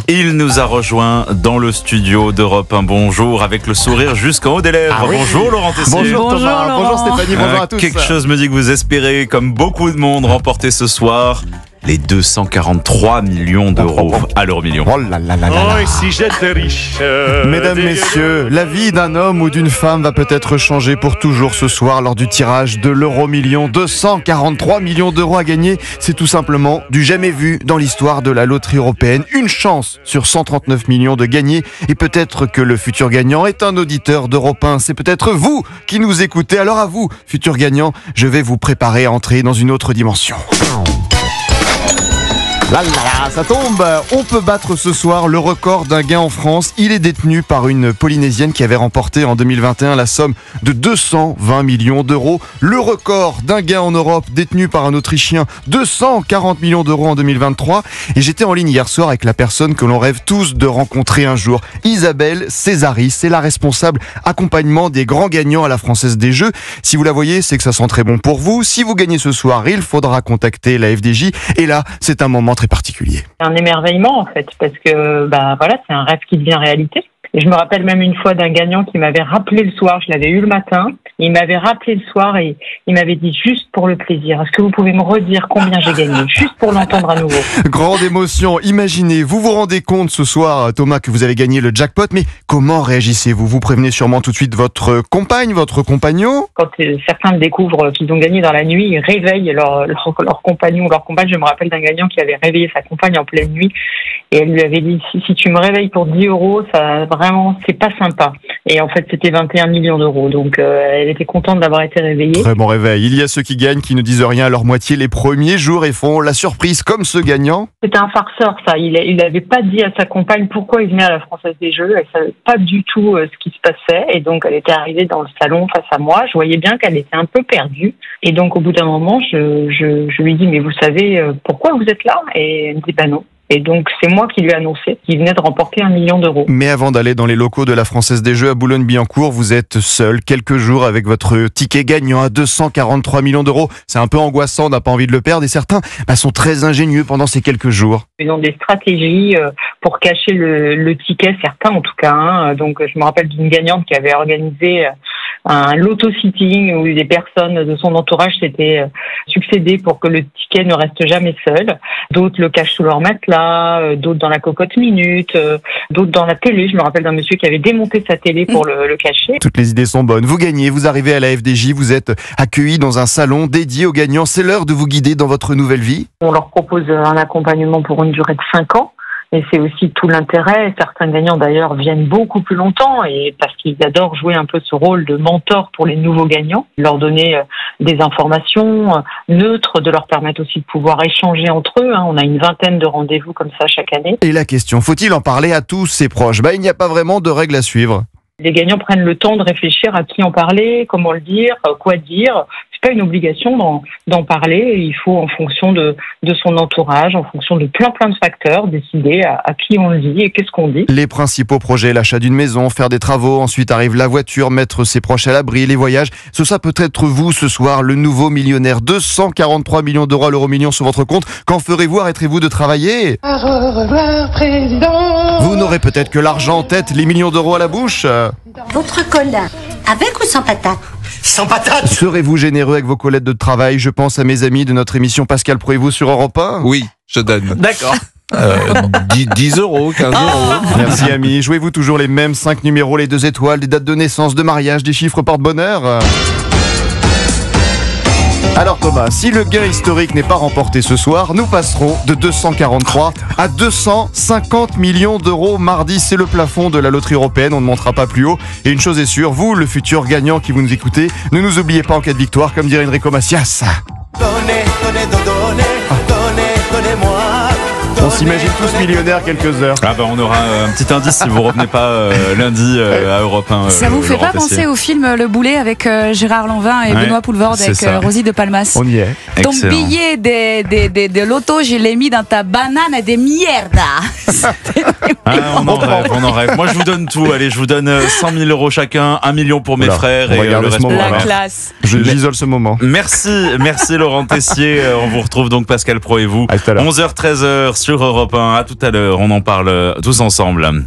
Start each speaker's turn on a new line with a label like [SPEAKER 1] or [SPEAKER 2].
[SPEAKER 1] Il nous a rejoint dans le studio d'Europe 1. Bonjour, avec le sourire jusqu'en haut des lèvres.
[SPEAKER 2] Ah oui.
[SPEAKER 1] Bonjour Laurent Tessier.
[SPEAKER 2] Bonjour Thomas, bonjour Stéphanie, bonjour à tous.
[SPEAKER 1] Quelque chose me dit que vous espérez, comme beaucoup de monde, remporter ce soir les 243 millions d'euros à l'euro million.
[SPEAKER 2] Oh là là là là là.
[SPEAKER 3] Oh, et si j'étais riche.
[SPEAKER 2] Mesdames, messieurs, la vie d'un homme ou d'une femme va peut-être changer pour toujours ce soir lors du tirage de l'euro million. 243 millions d'euros à gagner, c'est tout simplement du jamais vu dans l'histoire de la loterie européenne. Une chance sur 139 millions de gagner, et peut-être que le futur gagnant est un auditeur d'Europe 1. C'est peut-être vous qui nous écoutez. Alors à vous, futur gagnant, je vais vous préparer à entrer dans une autre dimension. Là là là, ça tombe. On peut battre ce soir le record d'un gain en France. Il est détenu par une Polynésienne qui avait remporté en 2021 la somme de 220 millions d'euros. Le record d'un gain en Europe détenu par un Autrichien, 240 millions d'euros en 2023. Et j'étais en ligne hier soir avec la personne que l'on rêve tous de rencontrer un jour. Isabelle Césari, c'est la responsable accompagnement des grands gagnants à la Française des Jeux. Si vous la voyez, c'est que ça sent très bon pour vous. Si vous gagnez ce soir, il faudra contacter la FDJ. Et là, c'est un moment très particulier.
[SPEAKER 4] C'est un émerveillement en fait, parce que voilà, c'est un rêve qui devient réalité. Et je me rappelle même une fois d'un gagnant qui m'avait rappelé le soir, je l'avais eu le matin, il m'avait rappelé le soir et il m'avait dit juste pour le plaisir, est-ce que vous pouvez me redire combien j'ai gagné, juste pour l'entendre à nouveau.
[SPEAKER 2] Grande émotion, imaginez, vous vous rendez compte ce soir, Thomas, que vous avez gagné le jackpot, mais comment réagissez-vous? Vous prévenez sûrement tout de suite votre compagne, votre compagnon?
[SPEAKER 4] Quand certains le découvrent qu'ils ont gagné dans la nuit, ils réveillent leur compagnon ou leur compagne. Je me rappelle d'un gagnant qui avait réveillé sa compagne en pleine nuit et elle lui avait dit si tu me réveilles pour 10 euros, ça vraiment, c'est pas sympa. Et en fait, c'était 21 millions d'euros. Donc, elle était contente d'avoir été réveillée.
[SPEAKER 2] Très bon réveil. Il y a ceux qui gagnent, qui ne disent rien à leur moitié les premiers jours et font la surprise comme ce gagnant.
[SPEAKER 4] C'était un farceur, ça. Il n'avait pas dit à sa compagne pourquoi il venait à la Française des Jeux. Elle savait pas du tout ce qui se passait. Et donc, elle était arrivée dans le salon face à moi. Je voyais bien qu'elle était un peu perdue. Et donc, au bout d'un moment, je lui dis, mais vous savez pourquoi vous êtes là? Et elle me dit, non. Et donc, c'est moi qui lui ai annoncé qu'il venait de remporter 1 million d'euros.
[SPEAKER 2] Mais avant d'aller dans les locaux de la Française des Jeux à Boulogne-Billancourt, vous êtes seul quelques jours avec votre ticket gagnant à 243 millions d'euros. C'est un peu angoissant, on n'a pas envie de le perdre. Et certains sont très ingénieux pendant ces quelques jours.
[SPEAKER 4] Ils ont des stratégies pour cacher le ticket, certains en tout cas. Donc, je me rappelle d'une gagnante qui avait organisé un loto-sitting où des personnes de son entourage s'étaient succédées pour que le ticket ne reste jamais seul. D'autres le cachent sous leur matelas, d'autres dans la cocotte minute, d'autres dans la télé. Je me rappelle d'un monsieur qui avait démonté sa télé pour le cacher.
[SPEAKER 2] Toutes les idées sont bonnes. Vous gagnez, vous arrivez à la FDJ, vous êtes accueillis dans un salon dédié aux gagnants. C'est l'heure de vous guider dans votre nouvelle vie.
[SPEAKER 4] On leur propose un accompagnement pour une durée de 5 ans. Et c'est aussi tout l'intérêt. Certains gagnants, d'ailleurs, viennent beaucoup plus longtemps et parce qu'ils adorent jouer un peu ce rôle de mentor pour les nouveaux gagnants, leur donner des informations neutres, de leur permettre aussi de pouvoir échanger entre eux. On a une vingtaine de rendez-vous comme ça chaque année.
[SPEAKER 2] Et la question, faut-il en parler à tous ses proches? Il n'y a pas vraiment de règles à suivre.
[SPEAKER 4] Les gagnants prennent le temps de réfléchir à qui en parler, comment le dire, quoi dire. C'est pas une obligation d'en parler. Il faut, en fonction de son entourage, en fonction de plein de facteurs, décider à qui on le dit et qu'est-ce qu'on dit.
[SPEAKER 2] Les principaux projets, l'achat d'une maison, faire des travaux, ensuite arrive la voiture, mettre ses proches à l'abri, les voyages. Ça peut être vous ce soir, le nouveau millionnaire. 243 millions d'euros à l'euro million sur votre compte. Quand ferez-vous? Arrêterez-vous de travailler?
[SPEAKER 5] Au revoir, président.
[SPEAKER 2] Vous n'aurez peut-être que l'argent en tête, les millions d'euros à la bouche.
[SPEAKER 6] Votre colin, avec ou sans patate?
[SPEAKER 5] Sans patate.
[SPEAKER 2] Serez-vous généreux avec vos collègues de travail? Je pense à mes amis de notre émission Pascal Pro et vous sur Europe 1.
[SPEAKER 7] Oui, je donne.
[SPEAKER 1] D'accord.
[SPEAKER 7] 10 euros, 15 euros.
[SPEAKER 2] Merci amis. Jouez-vous toujours les mêmes 5 numéros, les 2 étoiles, des dates de naissance, de mariage, des chiffres porte-bonheur? Alors Thomas, si le gain historique n'est pas remporté ce soir, nous passerons de 243 à 250 millions d'euros mardi. C'est le plafond de la loterie européenne, on ne montera pas plus haut. Et une chose est sûre, vous, le futur gagnant qui vous nous écoutez, ne nous oubliez pas en cas de victoire, comme dirait Enrico Macias. On s'imagine tous millionnaires quelques heures.
[SPEAKER 1] On aura un petit indice si vous revenez pas lundi à Europe 1.
[SPEAKER 8] Ça vous fait
[SPEAKER 1] Laurent
[SPEAKER 8] pas
[SPEAKER 1] Tessier.
[SPEAKER 8] penser au film Le Boulet avec Gérard Lanvin et Benoît Poulvorde avec Rosie de Palmas?
[SPEAKER 2] On y est.
[SPEAKER 8] Ton
[SPEAKER 1] Excellent.
[SPEAKER 8] billet de loto, je l'ai mis dans ta banane de mierda.
[SPEAKER 1] On en rêve. Moi, je vous donne tout. Allez, je vous donne 100 000 euros chacun, 1 million pour mes
[SPEAKER 2] Oula,
[SPEAKER 1] frères
[SPEAKER 2] on va
[SPEAKER 1] et
[SPEAKER 2] garder
[SPEAKER 1] le
[SPEAKER 2] ce
[SPEAKER 1] reste pour
[SPEAKER 2] moment,
[SPEAKER 1] ma
[SPEAKER 8] La
[SPEAKER 1] mère.
[SPEAKER 8] classe.
[SPEAKER 2] J'isole ce moment.
[SPEAKER 1] Merci Laurent Tessier. On vous retrouve donc Pascal Pro et vous.
[SPEAKER 2] À tout à l'heure.
[SPEAKER 1] 11h-13h sur sur Europe 1. À tout à l'heure, on en parle tous ensemble.